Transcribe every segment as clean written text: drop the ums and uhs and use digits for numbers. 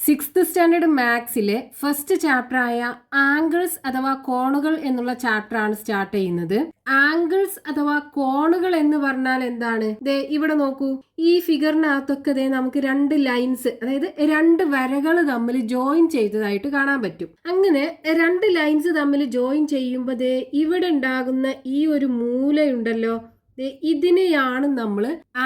Sixth standard മാത്സിലെ first ചാപ്റ്ററായ angles അഥവാ കോണുകൾ എന്നുള്ള ചാപ്റ്ററാണ് സ്റ്റാർട്ട് ചെയ്യുന്നത്. ആംഗിൾസ് അഥവാ കോണുകൾ എന്ന് പറഞ്ഞാൽ എന്താണ്? ദേ ഇവിടെ നോക്കൂ, ഈ ഫിഗറിനകത്തൊക്കെ ദേ നമുക്ക് രണ്ട് ലൈൻസ്, അതായത് രണ്ട് വരകൾ തമ്മിൽ ജോയിൻ ചെയ്തതായിട്ട് കാണാൻ പറ്റും. അങ്ങനെ രണ്ട് ലൈൻസ് തമ്മിൽ ജോയിൻ ചെയ്യുമ്പോൾ ദേ ഇവിടെ ഉണ്ടാകുന്ന ഈ ഒരു മൂലയുണ്ടല്ലോ, ഇതിനെയാണ് നമ്മൾ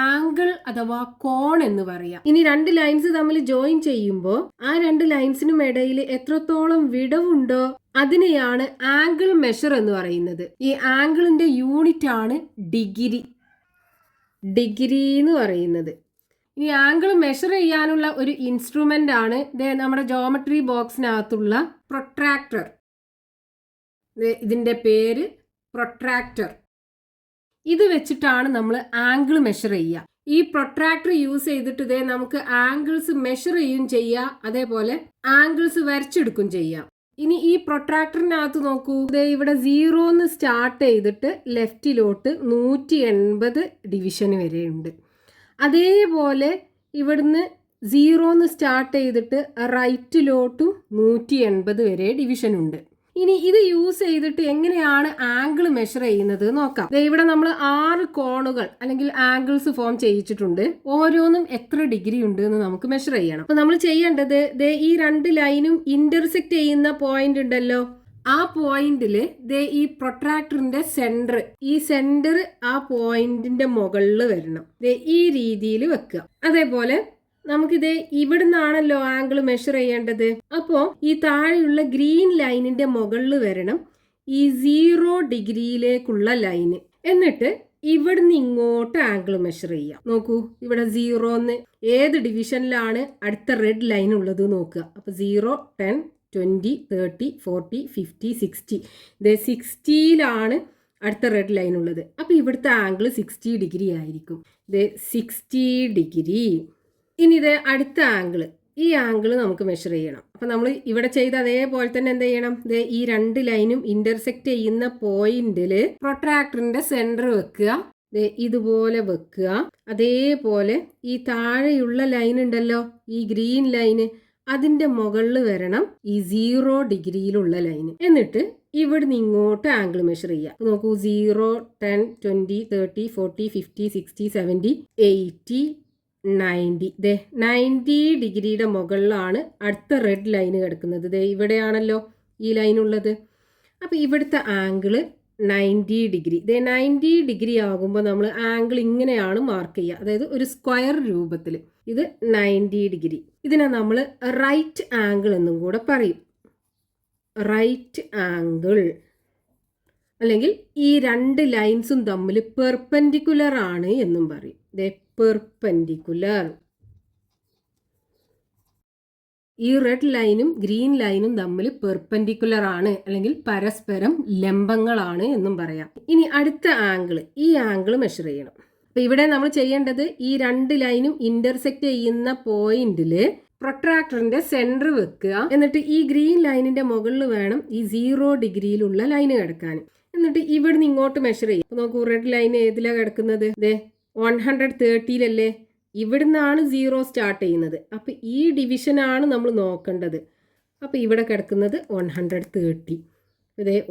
ആംഗിൾ അഥവാ കോൺ എന്ന് പറയാം. ഇനി രണ്ട് ലൈൻസ് തമ്മിൽ ജോയിൻ ചെയ്യുമ്പോൾ ആ രണ്ട് ലൈൻസിനും ഇടയിൽ എത്രത്തോളം വിടവുണ്ടോ അതിനെയാണ് ആംഗിൾ മെഷർ എന്ന് പറയുന്നത്. ഈ ആംഗിളിന്റെ യൂണിറ്റ് ആണ് ഡിഗ്രി എന്ന് പറയുന്നത്. ഇനി ആംഗിൾ മെഷർ ചെയ്യാനുള്ള ഒരു ഇൻസ്ട്രുമെന്റ് ആണ് നമ്മുടെ ജോമെട്രി ബോക്സിനകത്തുള്ള പ്രൊട്രാക്ടർ. ഇതിന്റെ പേര് പ്രൊട്രാക്ടർ. ഇത് വെച്ചിട്ടാണ് നമ്മൾ ആംഗിൾ മെഷർ ചെയ്യുക. ഈ പ്രൊട്രാക്ടർ യൂസ് ചെയ്തിട്ട് നമുക്ക് ആംഗിൾസ് മെഷർ ചെയ്യും ചെയ്യാം, അതേപോലെ ആംഗിൾസ് വരച്ചെടുക്കും ചെയ്യാം. ഇനി ഈ പ്രൊട്രാക്ടറിനകത്ത് നോക്കൂ, ഇവിടെ 0 സ്റ്റാർട്ട് ചെയ്തിട്ട് ലെഫ്റ്റിലോട്ട് 180 ഡിവിഷൻ വരെയുണ്ട്. അതേപോലെ ഇവിടുന്ന് 0 സ്റ്റാർട്ട് ചെയ്തിട്ട് റൈറ്റിലോട്ടും 180 വരെ ഡിവിഷൻ ഉണ്ട്. ഇനി ഇത് യൂസ് ചെയ്തിട്ട് എങ്ങനെയാണ് ആംഗിൾ മെഷർ ചെയ്യുന്നത് നോക്കാം. ഇവിടെ നമ്മൾ 6 കോണുകൾ അല്ലെങ്കിൽ ആംഗിൾസ് ഫോം ചെയ്യിച്ചിട്ടുണ്ട്. ഓരോന്നും എത്ര ഡിഗ്രി ഉണ്ട് എന്ന് നമുക്ക് മെഷർ ചെയ്യണം. അപ്പൊ നമ്മൾ ചെയ്യേണ്ടത് ഈ രണ്ട് ലൈനും ഇന്റർസെക്ട് ചെയ്യുന്ന പോയിന്റ് ഉണ്ടല്ലോ, ആ പോയിന്റില് ഈ പ്രൊട്രാക്ടറിന്റെ സെന്റർ, ഈ സെന്റർ ആ പോയിന്റിന്റെ മുകളിൽ വരണം. ഈ രീതിയിൽ വെക്കുക. അതേപോലെ നമുക്കിത് ഇവിടുന്നാണല്ലോ ആംഗിൾ മെഷർ ചെയ്യേണ്ടത്. അപ്പോൾ ഈ താഴെയുള്ള ഗ്രീൻ ലൈനിന്റെ മുകളിൽ വരണം ഈ 0 ഡിഗ്രിയിലേക്കുള്ള ലൈന്. എന്നിട്ട് ഇവിടുന്ന് ഇങ്ങോട്ട് ആംഗിൾ മെഷർ ചെയ്യാം. നോക്കൂ, ഇവിടെ 0 ഏത് ഡിവിഷനിലാണ് അടുത്ത റെഡ് ലൈൻ ഉള്ളത് നോക്കുക. അപ്പൊ 0, 10, 20, 30, 40, 50, 60. 60യിലാണ് അടുത്ത റെഡ് ലൈൻ ഉള്ളത്. അപ്പൊ ഇവിടുത്തെ ആംഗിൾ 60 ഡിഗ്രി ആയിരിക്കും. 60 ഡിഗ്രി. ഇനി ഇത് അടുത്ത ആംഗിള്, ഈ ആംഗിള് നമുക്ക് മെഷർ ചെയ്യണം. അപ്പം നമ്മൾ ഇവിടെ ചെയ്ത അതേപോലെ തന്നെ എന്ത് ചെയ്യണം? ഈ രണ്ട് ലൈനും ഇന്റർസെക്ട് ചെയ്യുന്ന പോയിന്റില് പ്രൊട്രാക്ടറിന്റെ സെന്റർ വെക്കുക. ഇതുപോലെ വെക്കുക. അതേപോലെ ഈ താഴെയുള്ള ലൈൻ ഉണ്ടല്ലോ, ഈ ഗ്രീൻ ലൈന്, അതിന്റെ മുകളിൽ വരണം ഈ 0 ഡിഗ്രിയിലുള്ള ലൈന്. എന്നിട്ട് ഇവിടുന്ന് ഇങ്ങോട്ട് ആംഗിൾ മെഷർ ചെയ്യുക. നോക്കൂ, 0, 10, 20, 30, 40, 50, 60, 70, 80, 90. 90 ഡിഗ്രിയുടെ മുകളിലാണ് അടുത്ത റെഡ് ലൈന് കിടക്കുന്നത്. ഇവിടെയാണല്ലോ ഈ ലൈൻ ഉള്ളത്. അപ്പോൾ ഇവിടുത്തെ ആംഗിള് 90 ഡിഗ്രി. 90 ഡിഗ്രി ആകുമ്പോൾ നമ്മൾ ആംഗിൾ ഇങ്ങനെയാണ് മാർക്ക് ചെയ്യുക, അതായത് ഒരു സ്ക്വയർ രൂപത്തിൽ. ഇത് 90 ഡിഗ്രി. ഇതിനെ നമ്മൾ റൈറ്റ് ആംഗിൾ എന്നും കൂടെ പറയും. റൈറ്റ് ആംഗിൾ, അല്ലെങ്കിൽ ഈ രണ്ട് ലൈൻസും തമ്മിൽ പെർപെൻഡിക്കുലർ ആണ് എന്നും പറയും. പെർപെൻഡിക്കുലർ. ഈ റെഡ് ലൈനും ഗ്രീൻ ലൈനും തമ്മിൽ പെർപെൻഡിക്കുലർ ആണ്, അല്ലെങ്കിൽ പരസ്പരം ലംബങ്ങളാണ് എന്നും പറയാം. ഇനി അടുത്ത ആംഗിൾ, ഈ ആംഗിൾ മെഷർ ചെയ്യണം. അപ്പൊ ഇവിടെ നമ്മൾ ചെയ്യേണ്ടത് ഈ രണ്ട് ലൈനും ഇന്റർസെക്ട് ചെയ്യുന്ന പോയിന്റില് പ്രൊട്രാക്ടറിന്റെ സെന്റർ വെക്കുക. എന്നിട്ട് ഈ ഗ്രീൻ ലൈനിന്റെ മുകളിൽ വേണം ഈ 0 ഡിഗ്രിയിലുള്ള ലൈന് കിടക്കാൻ. എന്നിട്ട് ഇവിടുന്ന് ഇങ്ങോട്ട് മെഷർ ചെയ്യും. നോക്കൂ, റെഡ് ലൈൻ ഏതിലാണ് കിടക്കുന്നത്? 130ലല്ലേ? ഇവിടുന്നാണ് 0 സ്റ്റാർട്ട് ചെയ്യുന്നത്. അപ്പൊ ഈ ഡിവിഷനാണ് നമ്മൾ നോക്കേണ്ടത്. അപ്പൊ ഇവിടെ കിടക്കുന്നത് 130.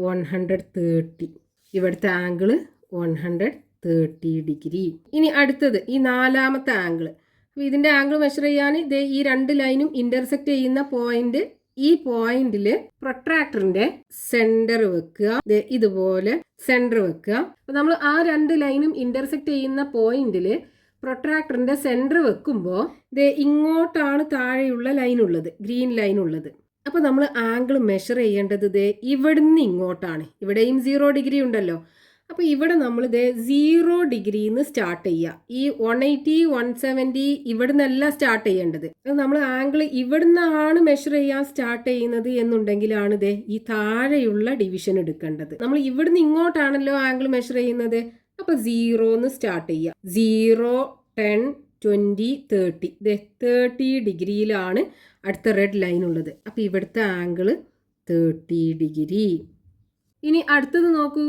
130. ഇവിടുത്തെ ആംഗിള് 130 ഡിഗ്രി. ഇനി അടുത്തത് ഈ നാലാമത്തെ ആംഗിള്. അപ്പൊ ഇതിന്റെ ആംഗിൾ മെഷർ ചെയ്യാൻ ഈ രണ്ട് ലൈനും ഇന്റർസെക്ട് ചെയ്യുന്ന പോയിന്റ്, ഈ പോയിന്റില് പ്രൊട്രാക്ടറിന്റെ സെന്റർ വെക്കുക. ഇതുപോലെ സെന്റർ വെക്കുക. അപ്പൊ നമ്മൾ ആ രണ്ട് ലൈനും ഇന്റർസെക്ട് ചെയ്യുന്ന പോയിന്റില് പ്രൊട്രാക്ടറിന്റെ സെന്റർ വെക്കുമ്പോൾ ഇങ്ങോട്ടാണ് താഴെയുള്ള ലൈൻ ഉള്ളത്, ഗ്രീൻ ലൈൻ ഉള്ളത്. അപ്പൊ നമ്മൾ ആംഗിൾ മെഷർ ചെയ്യേണ്ടത് ഇവിടുന്ന് ഇങ്ങോട്ടാണ്. ഇവിടെയും 0 ഡിഗ്രി ഉണ്ടല്ലോ. അപ്പൊ ഇവിടെ നമ്മൾ 0 ഡിഗ്രിന്ന് സ്റ്റാർട്ട് ചെയ്യുക. ഈ 180, 170 ഇവിടുന്നല്ല സ്റ്റാർട്ട് ചെയ്യേണ്ടത്. നമ്മൾ ആംഗിൾ ഇവിടുന്നാണ് മെഷർ ചെയ്യാൻ സ്റ്റാർട്ട് ചെയ്യുന്നത് എന്നുണ്ടെങ്കിലാണ് ഈ താഴെയുള്ള ഡിവിഷൻ എടുക്കേണ്ടത്. നമ്മൾ ഇവിടുന്ന് ഇങ്ങോട്ടാണല്ലോ ആംഗിൾ മെഷർ ചെയ്യുന്നത്. അപ്പൊ 0 സ്റ്റാർട്ട് ചെയ്യുക. 0, 10, 20, 30. 30 ഡിഗ്രിയിലാണ് അടുത്ത റെഡ് ലൈൻ ഉള്ളത്. അപ്പൊ ഇവിടുത്തെ ആംഗിള് 30 ഡിഗ്രി. ഇനി അടുത്തത് നോക്കൂ,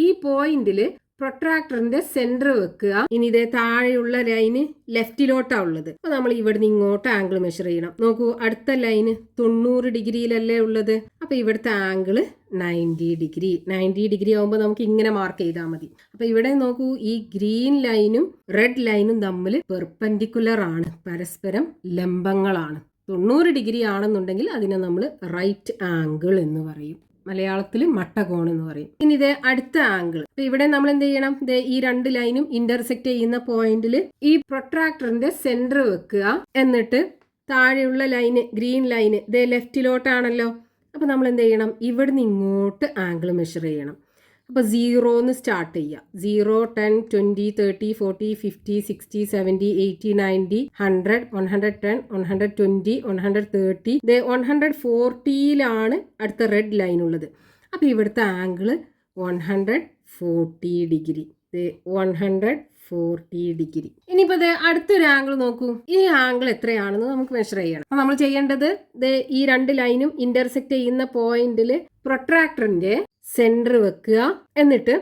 ഈ പോയിന്റില് പ്രൊട്രാക്ടറിന്റെ സെന്റർ വെക്കുക. ഇനി ഇതേ താഴെയുള്ള ലൈന് ലെഫ്റ്റിലോട്ടാ ഉള്ളത്. അപ്പൊ നമ്മൾ ഇവിടുന്ന് ഇങ്ങോട്ട് ആംഗിൾ മെഷർ ചെയ്യണം. നോക്കൂ, അടുത്ത ലൈന് 90 ഡിഗ്രിയിലല്ലേ ഉള്ളത്. അപ്പൊ ഇവിടുത്തെ ആംഗിള് 90 ഡിഗ്രി. 90 ഡിഗ്രി ആവുമ്പോൾ നമുക്ക് ഇങ്ങനെ മാർക്ക് ചെയ്താൽ മതി. അപ്പൊ ഇവിടെ നോക്കൂ, ഈ ഗ്രീൻ ലൈനും റെഡ് ലൈനും തമ്മിൽ പെർപെൻഡിക്കുലർ ആണ്, പരസ്പരം ലംബങ്ങളാണ്. 90 ഡിഗ്രി ആണെന്നുണ്ടെങ്കിൽ അതിനെ നമ്മൾ റൈറ്റ് ആംഗിൾ എന്ന് പറയും. മലയാളത്തിൽ മട്ടകോൺ എന്ന് പറയും. ഇനി ഇതേ അടുത്ത ആംഗിൾ. അപ്പൊ ഇവിടെ നമ്മൾ എന്ത് ചെയ്യണം? ഈ രണ്ട് ലൈനും ഇന്റർസെക്ട് ചെയ്യുന്ന പോയിന്റിൽ ഈ പ്രൊട്രാക്ടറിന്റെ സെന്റർ വെക്കുക. എന്നിട്ട് താഴെയുള്ള ലൈന്, ഗ്രീൻ ലൈന് ഇതേ ലെഫ്റ്റിലോട്ടാണല്ലോ. അപ്പൊ നമ്മൾ എന്ത് ചെയ്യണം? ഇവിടുന്ന് ഇങ്ങോട്ട് ആംഗിൾ മെഷർ ചെയ്യണം. അപ്പോൾ 0 സ്റ്റാർട്ട് ചെയ്യുക. 0, 10, 20, 30, 40, 50, 60, 70, 80, 90, 100, 110, 120, 130. 140യിലാണ് അടുത്ത റെഡ് ലൈൻ ഉള്ളത്. അപ്പോൾ ഇവിടുത്തെ ആംഗിള് 140 ഡിഗ്രി. 140 ഡിഗ്രി. ഇനിയിപ്പോൾ അടുത്തൊരു ആംഗിൾ നോക്കൂ. ഈ ആംഗിൾ എത്രയാണെന്ന് നമുക്ക് മെഷർ ചെയ്യണം. അപ്പോൾ നമ്മൾ ചെയ്യേണ്ടത് ഈ രണ്ട് ലൈനും ഇന്റർസെക്ട് ചെയ്യുന്ന പോയിന്റിൽ പ്രൊട്രാക്ടറിന്റെ സെന്റർ വെക്കുക. എന്നിട്ട്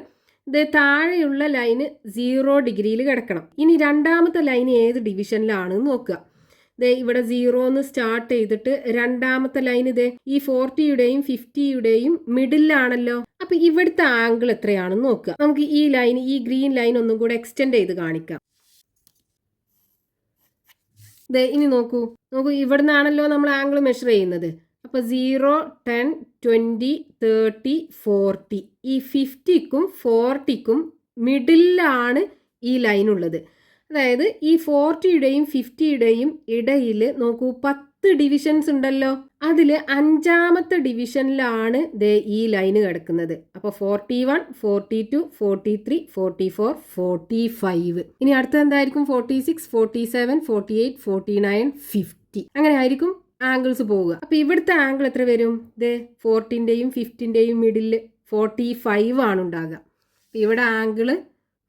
താഴെയുള്ള ലൈന് 0 ഡിഗ്രിയിൽ കിടക്കണം. ഇനി രണ്ടാമത്തെ ലൈൻ ഏത് ഡിവിഷനിലാണെന്ന് നോക്കുക. ഇവിടെ 0 സ്റ്റാർട്ട് ചെയ്തിട്ട് രണ്ടാമത്തെ ലൈൻ ഈ 40യുടെയും 50യുടെയും മിഡിലാണല്ലോ. അപ്പൊ ഇവിടുത്തെ ആംഗിൾ എത്രയാണെന്ന് നോക്കുക. നമുക്ക് ഈ ലൈൻ, ഈ ഗ്രീൻ ലൈൻ ഒന്നും കൂടെ എക്സ്റ്റെൻഡ് ചെയ്ത് കാണിക്കാം. ഇനി നോക്കൂ, ഇവിടുന്നാണല്ലോ നമ്മൾ ആംഗിൾ മെഷർ ചെയ്യുന്നത്. അപ്പോൾ 0, 10, 20, 30, 40. ഈ 50ക്കും 40ക്കും മിഡിലാണ് ഈ ലൈൻ ഉള്ളത്. അതായത് ഈ 40യുടെയും 50യുടെയും ഇടയിൽ നോക്കൂ, 10 ഡിവിഷൻസ് ഉണ്ടല്ലോ. അതിൽ 5ാമത്തെ ഡിവിഷനിലാണ് ഈ ലൈന് കിടക്കുന്നത്. അപ്പോൾ 41, 42, 43, 44, 45. ഇനി അടുത്ത എന്തായിരിക്കും? 46, 47, 48, 49, 50. അങ്ങനെ ആയിരിക്കും ആംഗിൾസ് പോവുക. അപ്പൊ ഇവിടുത്തെ ആംഗിൾ എത്ര വരും? 40ന്റെയും 50ന്റെയും മിഡില് 45 ആണ് ഉണ്ടാകുക. ഇവിടെ ആംഗിള്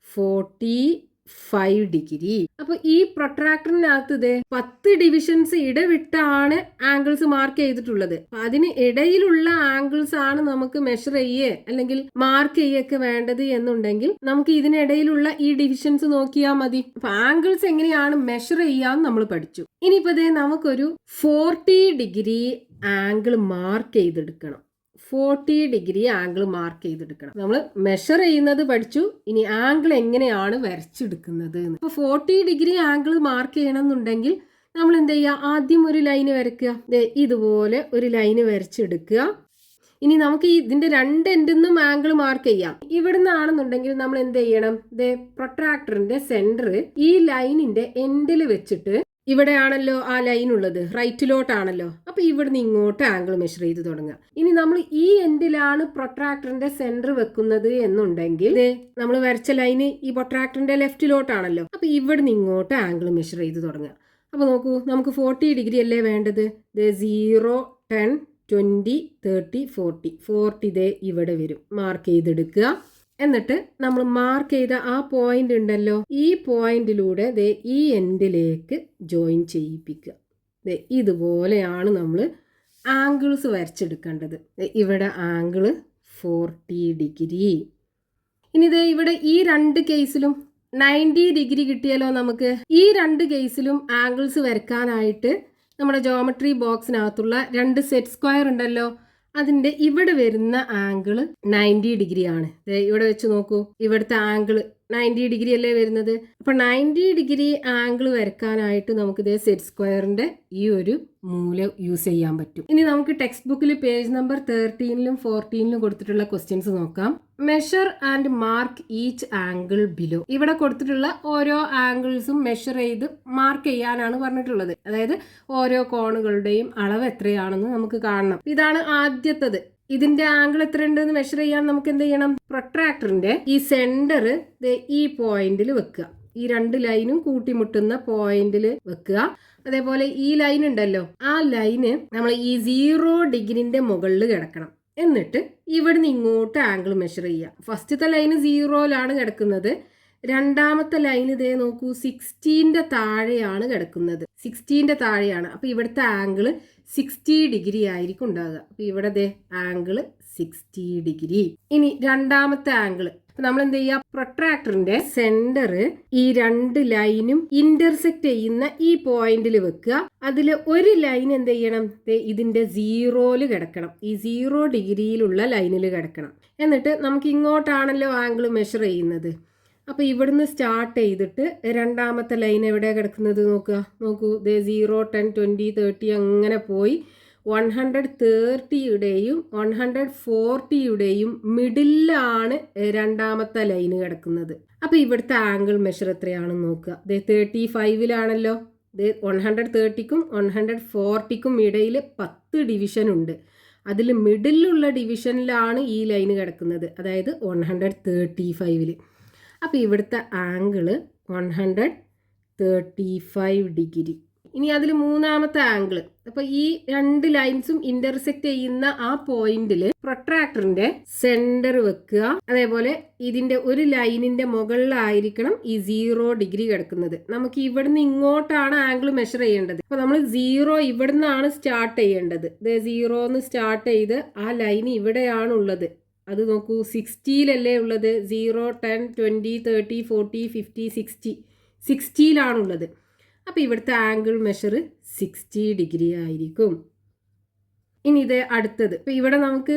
45 ഡിഗ്രി. അപ്പൊ ഈ പ്രൊട്രാക്ടറിനകത്ത് 10 ഡിവിഷൻസ് ഇടവിട്ടാണ് ആംഗിൾസ് മാർക്ക് ചെയ്തിട്ടുള്ളത്. അതിന് ഇടയിലുള്ള ആംഗിൾസ് ആണ് നമുക്ക് മെഷർ ചെയ്യേ അല്ലെങ്കിൽ മാർക്ക് ചെയ്യൊക്കെ വേണ്ടത് എന്നുണ്ടെങ്കിൽ നമുക്ക് ഇതിനിടയിലുള്ള ഈ ഡിവിഷൻസ് നോക്കിയാൽ മതി. അപ്പൊ ആംഗിൾസ് എങ്ങനെയാണ് മെഷർ ചെയ്യാന്ന് നമ്മൾ പഠിച്ചു. ഇനിയിപ്പോ നമുക്കൊരു 40 ഡിഗ്രി ആംഗിൾ മാർക്ക് ചെയ്തെടുക്കണം. 40 ഡിഗ്രി ആംഗിൾ മാർക്ക് ചെയ്തെടുക്കണം. നമ്മൾ മെഷർ ചെയ്യുന്നത് പഠിച്ചു. ഇനി ആംഗിൾ എങ്ങനെയാണ് വരച്ചെടുക്കുന്നത്? അപ്പോൾ 40 ഡിഗ്രി ആംഗിൾ മാർക്ക് ചെയ്യണം എന്നുണ്ടെങ്കിൽ നമ്മൾ എന്ത് ചെയ്യുക? ആദ്യം ഒരു ലൈന് വരയ്ക്കുക. ഇതുപോലെ ഒരു ലൈന് വരച്ചെടുക്കുക. ഇനി നമുക്ക് ഇതിന്റെ രണ്ട് എൻഡിൽ നിന്നും ആംഗിൾ മാർക്ക് ചെയ്യാം. ഇവിടുന്നാണെന്നുണ്ടെങ്കിൽ നമ്മൾ എന്ത് ചെയ്യണം? പ്രൊട്രാക്ടറിന്റെ സെന്റർ ഈ ലൈനിന്റെ എൻഡിൽ വെച്ചിട്ട്, ഇവിടെയാണല്ലോ ആ ലൈൻ ഉള്ളത്, റൈറ്റിലോട്ടാണല്ലോ. അപ്പൊ ഇവിടുന്ന് ഇങ്ങോട്ട് ആംഗിൾ മെഷർ ചെയ്ത് തുടങ്ങുക. ഇനി നമ്മൾ ഈ എൻഡിലാണ് പ്രൊട്രാക്ടറിന്റെ സെന്റർ വെക്കുന്നത് എന്നുണ്ടെങ്കിൽ നമ്മൾ വരച്ച ലൈന് ഈ പ്രൊട്രാക്ടറിന്റെ ലെഫ്റ്റിലോട്ടാണല്ലോ. അപ്പൊ ഇവിടുന്ന് ഇങ്ങോട്ട് ആംഗിൾ മെഷർ ചെയ്ത് തുടങ്ങുക. അപ്പൊ നോക്കൂ, നമുക്ക് 40 ഡിഗ്രി അല്ലേ വേണ്ടത്? 0, 10, 20, 30, 40. 40 ഇവിടെ വരും. മാർക്ക് ചെയ്തെടുക്കുക. എന്നിട്ട് നമ്മൾ മാർക്ക് ചെയ്ത ആ പോയിന്റ് ഉണ്ടല്ലോ, ഈ പോയിന്റിലൂടെ ഈ എൻഡിലേക്ക് ജോയിൻ ചെയ്യിപ്പിക്കുക. ഇതുപോലെയാണ് നമ്മൾ ആംഗിൾസ് വരച്ചെടുക്കേണ്ടത്. ഇവിടെ ആംഗിള് 40 ഡിഗ്രി. ഇനി ഇവിടെ ഈ രണ്ട് കേസിലും 90 ഡിഗ്രി കിട്ടിയാലോ നമുക്ക്. ഈ രണ്ട് കേസിലും ആംഗിൾസ് വരയ്ക്കാനായിട്ട് നമ്മുടെ ജോമെട്രി ബോക്സിനകത്തുള്ള രണ്ട് സെറ്റ് സ്ക്വയർ ഉണ്ടല്ലോ, അതിന്റെ ഇവിടെ വരുന്ന ആംഗിള് 90 ഡിഗ്രി ആണ്. ഇവിടെ വെച്ച് നോക്കൂ, ഇവിടുത്തെ ആംഗിള് 90 ഡിഗ്രി അല്ലേ വരുന്നത്. അപ്പൊ 90 ഡിഗ്രി ആംഗിൾ വരയ്ക്കാനായിട്ട് നമുക്ക് സെറ്റ് സ്ക്വയറിന്റെ ഈ ഒരു മൂല യൂസ് ചെയ്യാൻ പറ്റും. ഇനി നമുക്ക് ടെക്സ്റ്റ് ബുക്കിൽ പേജ് നമ്പർ 13ലും 14ലും കൊടുത്തിട്ടുള്ള ക്വസ്റ്റ്യൻസ് നോക്കാം. Measure and mark each angle below. ഇവിടെ കൊടുത്തിട്ടുള്ള ഓരോ ആംഗിൾസും മെഷർ ചെയ്ത് മാർക്ക് ചെയ്യാനാണ് പറഞ്ഞിട്ടുള്ളത്. അതായത് ഓരോ കോണുകളുടെയും അളവ് എത്രയാണെന്ന് നമുക്ക് കാണണം. ഇതാണ് ആദ്യത്തത്. ഇതിന്റെ ആംഗിൾ എത്ര ഉണ്ടെന്ന് മെഷർ ചെയ്യാൻ നമുക്ക് എന്ത് ചെയ്യണം? പ്രൊട്രാക്ടറിന്റെ ഈ സെന്റർ ഈ പോയിന്റിൽ വെക്കുക. ഈ രണ്ട് ലൈനും കൂട്ടിമുട്ടുന്ന പോയിന്റിൽ വെക്കുക. അതേപോലെ ഈ ലൈൻ ഉണ്ടല്ലോ, ആ ലൈന് നമ്മൾ ഈ 0 ഡിഗ്രിന്റെ മുകളിൽ കിടക്കണം. എന്നിട്ട് ഇവിടുന്ന് ഇങ്ങോട്ട് ആംഗിൾ മെഷർ ചെയ്യുക. ഫസ്റ്റത്തെ ലൈന് 0ലാണ് കിടക്കുന്നത്. രണ്ടാമത്തെ ലൈൻ നോക്കൂ, 16ന്റെ താഴെയാണ് കിടക്കുന്നത്. 16ന്റെ താഴെയാണ്. അപ്പൊ ഇവിടുത്തെ ആംഗിള് 60 ഡിഗ്രി ആയിരിക്കും ഉണ്ടാകുക. അപ്പൊ ഇവിടെ ആംഗിള് 60 ഡിഗ്രി. ഇനി രണ്ടാമത്തെ ആംഗിള് നമ്മൾ എന്ത് ചെയ്യുക, പ്രൊട്രാക്ടറിന്റെ സെന്റർ ഈ രണ്ട് ലൈനും ഇന്റർസെക്ട് ചെയ്യുന്ന ഈ പോയിന്റിൽ വെക്കുക. അതിൽ ഒരു ലൈൻ എന്ത് ചെയ്യണം, ഇതിന്റെ സീറോയില് കിടക്കണം, ഈ 0 ഡിഗ്രിയിലുള്ള ലൈനിൽ കിടക്കണം. എന്നിട്ട് നമുക്ക് ഇങ്ങോട്ടാണല്ലോ ആംഗിൾ മെഷർ ചെയ്യുന്നത്. അപ്പോൾ ഇവിടുന്ന് സ്റ്റാർട്ട് ചെയ്തിട്ട് രണ്ടാമത്തെ ലൈൻ എവിടെ കിടക്കുന്നത് നോക്കൂ, 0, 10, 20, 30 അങ്ങനെ പോയി 130യുടെയും 140യുടെയും മിഡിലാണ് രണ്ടാമത്തെ ലൈന് കിടക്കുന്നത്. അപ്പോൾ ഇവിടുത്തെ ആംഗിൾ മെഷർ എത്രയാണെന്ന് നോക്കുക. 35ലാണല്ലോ. 130ക്കും 140ക്കും ഇടയിൽ 10 ഡിവിഷൻ ഉണ്ട്. അതിൽ മിഡിലുള്ള ഡിവിഷനിലാണ് ഈ ലൈന് കിടക്കുന്നത്, അതായത് 135ൽ. അപ്പോൾ ഇവിടുത്തെ ആംഗിള് 135 ഡിഗ്രി. ഇനി അതിൽ മൂന്നാമത്തെ ആംഗിള്, അപ്പോൾ ഈ രണ്ട് ലൈൻസും ഇന്റർസെക്ട് ചെയ്യുന്ന ആ പോയിന്റിൽ പ്രൊട്രാക്ടറിന്റെ സെന്റർ വെക്കുക. അതേപോലെ ഇതിന്റെ ഒരു ലൈനിന്റെ മുകളിലായിരിക്കണം ഈ 0 ഡിഗ്രി കിടക്കുന്നത്. നമുക്ക് ഇവിടുന്ന് ഇങ്ങോട്ടാണ് ആംഗിൾ മെഷർ ചെയ്യേണ്ടത്. അപ്പോൾ നമ്മൾ 0 ഇവിടുന്നാണ് സ്റ്റാർട്ട് ചെയ്യേണ്ടത്. 0 സ്റ്റാർട്ട് ചെയ്ത് ആ ലൈൻ ഇവിടെയാണ് ഉള്ളത്. അത് നോക്കൂ, 60ലല്ലേ ഉള്ളത്. 0, 10, 20, 30, 40, 50, 60, 60ലാണുള്ളത്. അപ്പോൾ ഇവിടുത്തെ ആംഗിൾ മെഷർ 60 ഡിഗ്രി ആയിരിക്കും. ഇനി ഇത് അടുത്തത്, ഇപ്പോൾ ഇവിടെ നമുക്ക്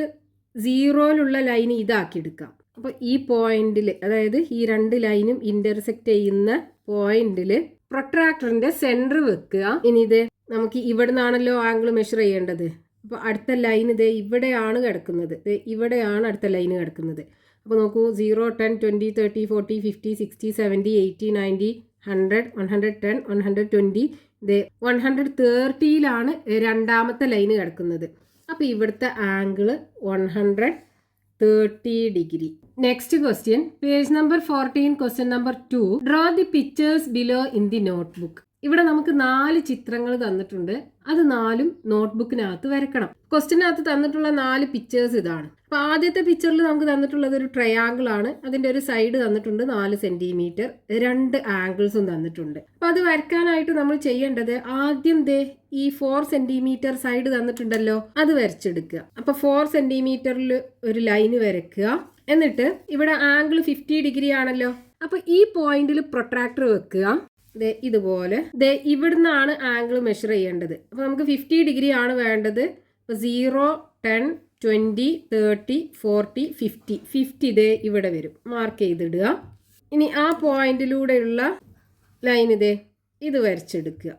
0യിലുള്ള ലൈൻ ഇതാക്കിയെടുക്കാം. അപ്പോൾ ഈ പോയിന്റിൽ, അതായത് ഈ രണ്ട് ലൈനും ഇന്റർസെക്ട് ചെയ്യുന്ന പോയിന്റിൽ പ്രൊട്രാക്ടറിന്റെ സെന്റർ വെക്കുക. ഇനി ഇത് നമുക്ക് ഇവിടെ നിന്നാണല്ലോ ആംഗിൾ മെഷർ ചെയ്യേണ്ടത്. അപ്പോൾ അടുത്ത ലൈൻ ഇവിടെയാണ് കിടക്കുന്നത്. ഇവിടെയാണ് അടുത്ത ലൈൻ കിടക്കുന്നത്. അപ്പോൾ നോക്കൂ, 0, 10, 20, 30, 40, 50, 60, 70, 80, 90, 100, 110, 120. 130ലാണ് രണ്ടാമത്തെ ലൈന് കിടക്കുന്നത്. അപ്പോൾ ഇവിടുത്തെ angle 130 degree. Next question, page number 14, question number 2. Draw the pictures below in the notebook. ഇവിടെ നമുക്ക് 4 ചിത്രങ്ങൾ തന്നിട്ടുണ്ട്. അത് 4ഉം നോട്ട്ബുക്കിനകത്ത് വരക്കണം. ക്വസ്റ്റ്യനകത്ത് തന്നിട്ടുള്ള 4 പിക്ചേഴ്സ് ഇതാണ്. അപ്പോൾ ആദ്യത്തെ പിക്ചറിൽ നമുക്ക് തന്നിട്ടുള്ളത് ഒരു ട്രയാങ്കിൾ ആണ്. അതിൻ്റെ ഒരു സൈഡ് തന്നിട്ടുണ്ട് 4 സെന്റിമീറ്റർ, 2 ആംഗിൾസും തന്നിട്ടുണ്ട്. അപ്പോൾ അത് വരയ്ക്കാനായിട്ട് നമ്മൾ ചെയ്യേണ്ടത്, ആദ്യം ഈ 4 സെന്റിമീറ്റർ സൈഡ് തന്നിട്ടുണ്ടല്ലോ, അത് വരച്ചെടുക്കുക. അപ്പോൾ 4 സെന്റിമീറ്ററിൽ ഒരു ലൈന് വരയ്ക്കുക. എന്നിട്ട് ഇവിടെ ആംഗിൾ 50 ഡിഗ്രി ആണല്ലോ. അപ്പോൾ ഈ പോയിന്റിൽ പ്രൊട്രാക്ടർ വെക്കുക. ഇതുപോലെ ഇവിടുന്നാണ് ആംഗിൾ മെഷർ ചെയ്യേണ്ടത്. അപ്പോൾ നമുക്ക് 50 ഡിഗ്രി ആണ് വേണ്ടത്. അപ്പോൾ 0, 10, 20, 30, 40, 50, 50 ഇവിടെ വരും. മാർക്ക് ചെയ്തിടുക. ഇനി ആ പോയിന്റിലൂടെയുള്ള ലൈൻ ഇത് വരച്ചെടുക്കുക.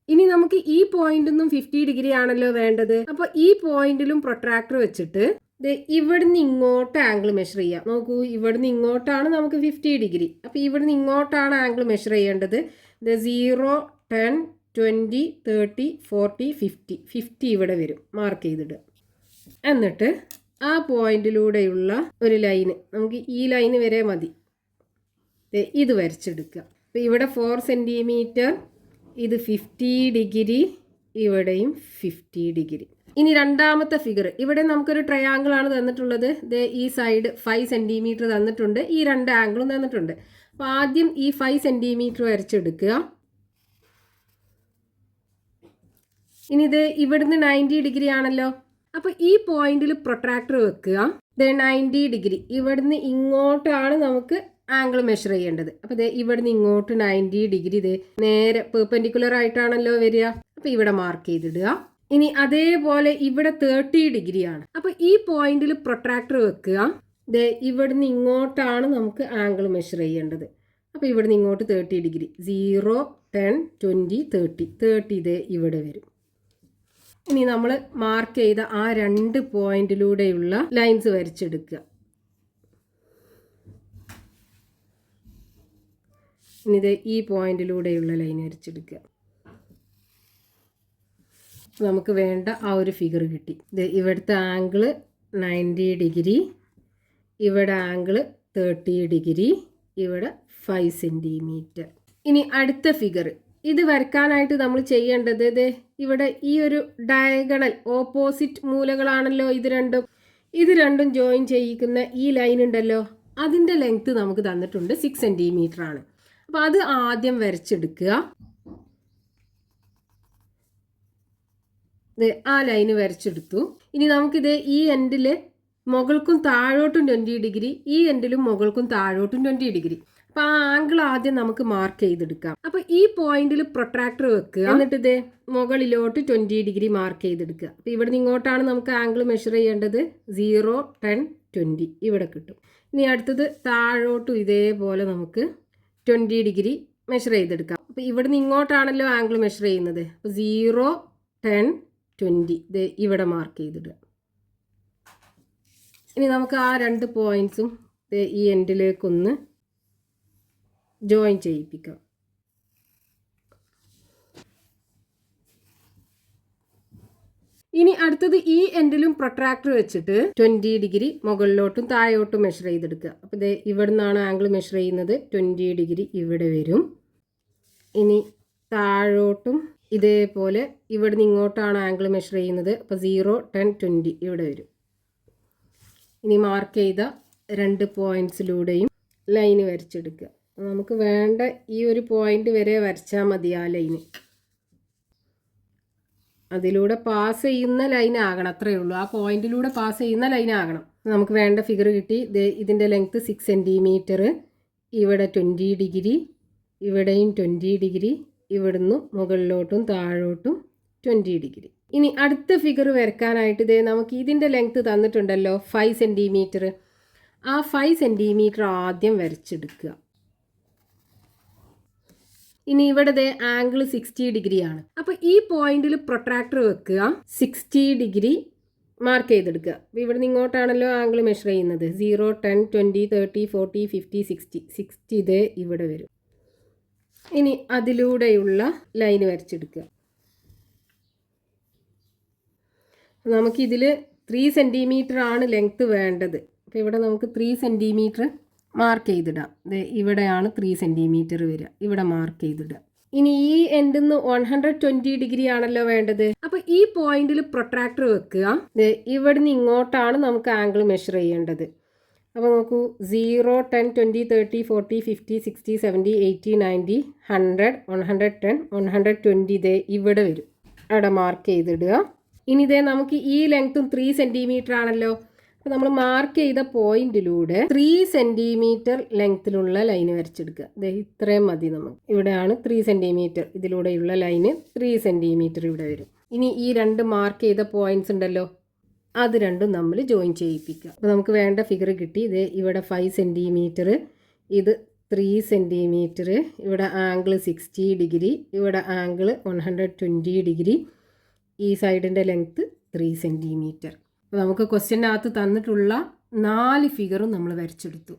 ഇനി നമുക്ക് ഈ പോയിന്റിന്നും 50 ഡിഗ്രി ആണല്ലോ വേണ്ടത്. അപ്പോൾ ഈ പോയിന്റിലും പ്രൊട്രാക്ടർ വെച്ചിട്ട് ഇവിടുന്ന് ഇങ്ങോട്ട് ആംഗിൾ മെഷർ ചെയ്യാം. നോക്കൂ, ഇവിടുന്ന് ഇങ്ങോട്ടാണ് നമുക്ക് 50 ഡിഗ്രി. അപ്പോൾ ഇവിടുന്ന് ഇങ്ങോട്ടാണ് ആംഗിൾ മെഷർ ചെയ്യേണ്ടത്. 0, 10, 20, 30, 40, 50, 50 ഇവിടെ വരും. മാർക്ക് ചെയ്തിടുക. എന്നിട്ട് ആ പോയിന്റിലൂടെയുള്ള ഒരു ലൈന്, നമുക്ക് ഈ ലൈന് വരെ മതി, ഇത് വരച്ചെടുക്കുക. അപ്പോൾ ഇവിടെ 4 സെന്റിമീറ്റർ, ഇത് 50 ഡിഗ്രി, ഇവിടെയും 50 ഡിഗ്രി. ഇനി രണ്ടാമത്തെ ഫിഗർ, ഇവിടെ നമുക്കൊരു ട്രയാങ്കിൾ ആണ് തന്നിട്ടുള്ളത്. ഈ സൈഡ് 5 സെന്റിമീറ്റർ തന്നിട്ടുണ്ട്, ഈ 2 ആംഗിളും തന്നിട്ടുണ്ട്. അപ്പോൾ ആദ്യം ഈ 5 സെന്റിമീറ്റർ വരച്ചെടുക്കുക. ഇനി ഇവിടുന്ന് 90 ഡിഗ്രി ആണല്ലോ. അപ്പോൾ ഈ പോയിന്റിൽ പ്രൊട്രാക്ടർ വെക്കുക. 90 ഡിഗ്രി, ഇവിടുന്ന് ഇങ്ങോട്ടാണ് നമുക്ക് ആംഗിൾ മെഷർ ചെയ്യേണ്ടത്. അപ്പോൾ ഇവിടുന്ന് ഇങ്ങോട്ട് 90 ഡിഗ്രി നേരെ പെർപെൻഡിക്കുലർ ആയിട്ടാണല്ലോ വരിക. അപ്പോൾ ഇവിടെ മാർക്ക് ചെയ്തിടുക. ഇനി അതേപോലെ ഇവിടെ 30 ഡിഗ്രിയാണ്. അപ്പോൾ ഈ പോയിന്റിൽ പ്രൊട്രാക്ടർ വെക്കുക. ഇവിടുന്ന് ഇങ്ങോട്ടാണ് നമുക്ക് ആംഗിൾ മെഷർ ചെയ്യേണ്ടത്. അപ്പോൾ ഇവിടുന്ന് ഇങ്ങോട്ട് 30 ഡിഗ്രി, 0, 10, 20, 30, 30 ഇവിടെ വരും. ഇനി നമ്മൾ മാർക്ക് ചെയ്ത ആ 2 പോയിന്റിലൂടെയുള്ള ലൈൻസ് വരച്ചെടുക്കുക. ഇനി ഈ പോയിന്റിലൂടെയുള്ള ലൈൻ വരച്ചെടുക്കുക. നമുക്ക് വേണ്ട ആ ഒരു ഫിഗർ കിട്ടി. ഇവിടുത്തെ ആംഗിള് 90 ഡിഗ്രി, ഇവിടെ ആംഗിള് 30 ഡിഗ്രി, ഇവിടെ 5 സെന്റിമീറ്റർ. ഇനി അടുത്ത ഫിഗർ, ഇത് വരയ്ക്കാനായിട്ട് നമ്മൾ ചെയ്യേണ്ടത്, ഇവിടെ ഈ ഒരു ഡയഗണൽ ഓപ്പോസിറ്റ് മൂലകളാണല്ലോ ഇത് രണ്ടും ജോയിൻ ചെയ്യിക്കുന്ന ഈ ലൈൻ ഉണ്ടല്ലോ, അതിൻ്റെ ലെങ്ത് നമുക്ക് തന്നിട്ടുണ്ട് 6 സെന്റിമീറ്റർ ആണ്. അപ്പോൾ അത് ആദ്യം വരച്ചെടുക്കുക. ആ ലൈന് വരച്ചെടുത്തു. ഇനി നമുക്കിത് ഈ എൻഡിൽ മുകൾക്കും താഴോട്ടും 20 ഡിഗ്രി, ഈ എൻഡിലും മുകൾക്കും താഴോട്ടും 20 ഡിഗ്രി. അപ്പോൾ ആ ആംഗിൾ ആദ്യം നമുക്ക് മാർക്ക് ചെയ്തെടുക്കാം. അപ്പോൾ ഈ പോയിന്റിൽ പ്രൊട്രാക്ടർ വെക്കുക, എന്നിട്ട് ഇതേ മുകളിലോട്ട് 20 ഡിഗ്രി മാർക്ക് ചെയ്തെടുക്കുക. അപ്പോൾ ഇവിടെ നിന്ന് ഇങ്ങോട്ടാണ് നമുക്ക് ആംഗിൾ മെഷർ ചെയ്യേണ്ടത്. 0, 10, 20 ഇവിടെ കിട്ടും. ഇനി അടുത്തത് താഴോട്ടും ഇതേപോലെ നമുക്ക് 20 ഡിഗ്രി മെഷർ ചെയ്തെടുക്കാം. അപ്പോൾ ഇവിടെ നിന്ന് ഇങ്ങോട്ടാണല്ലോ ആംഗിൾ മെഷർ ചെയ്യുന്നത്. അപ്പോൾ 0, 10, 20 ഇത് ഇവിടെ മാർക്ക് ചെയ്തിടുക. ഇനി നമുക്ക് ആ 2 പോയിന്റ്സും ഈ എൻഡിലേക്കൊന്ന് ജോയിൻ ചെയ്യിപ്പിക്കാം. ഇനി അടുത്തത് ഈ എൻഡിലും പ്രൊട്രാക്ടർ വെച്ചിട്ട് 20 ഡിഗ്രി മുകളിലോട്ടും താഴോട്ടും മെഷർ ചെയ്തെടുക്കുക. അപ്പോൾ ഇത് ഇവിടെ നിന്നാണ് ആംഗിൾ മെഷർ ചെയ്യുന്നത്. 20 ഡിഗ്രി ഇവിടെ വരും. ഇനി താഴോട്ടും ഇതേപോലെ ഇവിടെ നിന്ന് ഇങ്ങോട്ടാണ് ആംഗിൾ മെഷർ ചെയ്യുന്നത്. അപ്പോൾ 0, 10, 20 ഇവിടെ വരും. ഇനി മാർക്ക് ചെയ്ത 2 പോയിന്റ്സിലൂടെയും ലൈന് വരച്ചെടുക്കുക. നമുക്ക് വേണ്ട ഈ ഒരു പോയിന്റ് വരെ വരച്ചാൽ മതി ആ ലൈന്. അതിലൂടെ പാസ് ചെയ്യുന്ന ലൈൻ ആകണം, അത്രയേ ഉള്ളൂ. ആ പോയിന്റിലൂടെ പാസ് ചെയ്യുന്ന ലൈൻ ആകണം. നമുക്ക് വേണ്ട ഫിഗർ കിട്ടി. ഇതിൻ്റെ ലെങ്ത്ത് 6 സെൻറ്റിമീറ്റർ, ഇവിടെ 20 ഡിഗ്രി, ഇവിടെയും 20 ഡിഗ്രി, ഇവിടുന്ന് മുകളിലോട്ടും താഴോട്ടും 20 ഡിഗ്രി. ഇനി അടുത്ത ഫിഗർ വരയ്ക്കാനായിട്ട് നമുക്ക് ഇതിൻ്റെ ലെങ്ത്ത് തന്നിട്ടുണ്ടല്ലോ 5 സെൻറ്റിമീറ്റർ. ആ 5 സെൻറ്റിമീറ്റർ ആദ്യം വരച്ചെടുക്കുക. ഇനി ഇവിടെ ആംഗിൾ 60 ഡിഗ്രിയാണ്. അപ്പോൾ ഈ പോയിന്റിൽ പ്രൊട്രാക്ടർ വെക്കുക, 60 ഡിഗ്രി മാർക്ക് ചെയ്തെടുക്കുക. അപ്പോൾ ഇവിടെ നിന്ന് ഇങ്ങോട്ടാണല്ലോ ആംഗിൾ മെഷർ ചെയ്യുന്നത്. 0, 10, 20, 30, 40, 50, 60 ഇത് ഇവിടെ വരും. ഇനി അതിലൂടെയുള്ള ലൈൻ വരച്ചെടുക്കുക. നമുക്കിതിൽ 3 സെൻറ്റിമീറ്റർ ആണ് ലെങ്ത്ത് വേണ്ടത്. അപ്പോൾ ഇവിടെ നമുക്ക് 3 സെൻറ്റിമീറ്റർ മാർക്ക് ചെയ്തിടാം. ഇവിടെയാണ് 3 സെൻറ്റിമീറ്റർ വരിക, ഇവിടെ മാർക്ക് ചെയ്തിടുക. ഇനി ഈ എൻഡിൽ നിന്ന് 120 ഡിഗ്രി ആണല്ലോ വേണ്ടത്. അപ്പോൾ ഈ പോയിന്റിൽ പ്രൊട്രാക്ടർ വെക്കുക. ഇവിടെ നിന്ന് ഇങ്ങോട്ടാണ് നമുക്ക് ആംഗിൾ മെഷർ ചെയ്യേണ്ടത്. അപ്പോൾ നോക്കൂ, 0, 10, 20, 30, 40, 50, 60, 70, 80, 90, 100, 110, 120 ഇതേ ഇവിടെ വരും. അവിടെ മാർക്ക് ചെയ്തിടുക. ഇനി നമുക്ക് ഈ ലെങ്ത്തും 3 സെൻറ്റിമീറ്റർ ആണല്ലോ. അപ്പോൾ നമ്മൾ മാർക്ക് ചെയ്ത പോയിന്റിലൂടെ 3 സെൻറ്റിമീറ്റർ ലെങ്ത്തിലുള്ള ലൈന് വരച്ചെടുക്കുക. ഇത്രയും മതി നമുക്ക്. ഇവിടെയാണ് 3 സെൻറ്റിമീറ്റർ, ഇതിലൂടെയുള്ള ലൈന് 3 സെൻറ്റിമീറ്റർ ഇവിടെ വരും. ഇനി ഈ 2 മാർക്ക് ചെയ്ത പോയിന്റ്സ് ഉണ്ടല്ലോ, അത് രണ്ടും നമ്മൾ ജോയിൻ ചെയ്യിപ്പിക്കുക. അപ്പോൾ നമുക്ക് വേണ്ട ഫിഗർ കിട്ടി. ഇവിടെ 5 സെൻറ്റിമീറ്റർ, ഇത് 3 സെൻറ്റിമീറ്റർ, ഇവിടെ ആംഗിൾ 60 ഡിഗ്രി, ഇവിടെ ആംഗിൾ 120 ഡിഗ്രി, ഈ സൈഡിൻ്റെ ലെങ്ത്ത് 3 സെൻറ്റിമീറ്റർ. അപ്പോൾ നമുക്ക് ക്വസ്റ്റ്യനകത്ത് തന്നിട്ടുള്ള 4 ഫിഗറും നമ്മൾ വരച്ചെടുത്തു.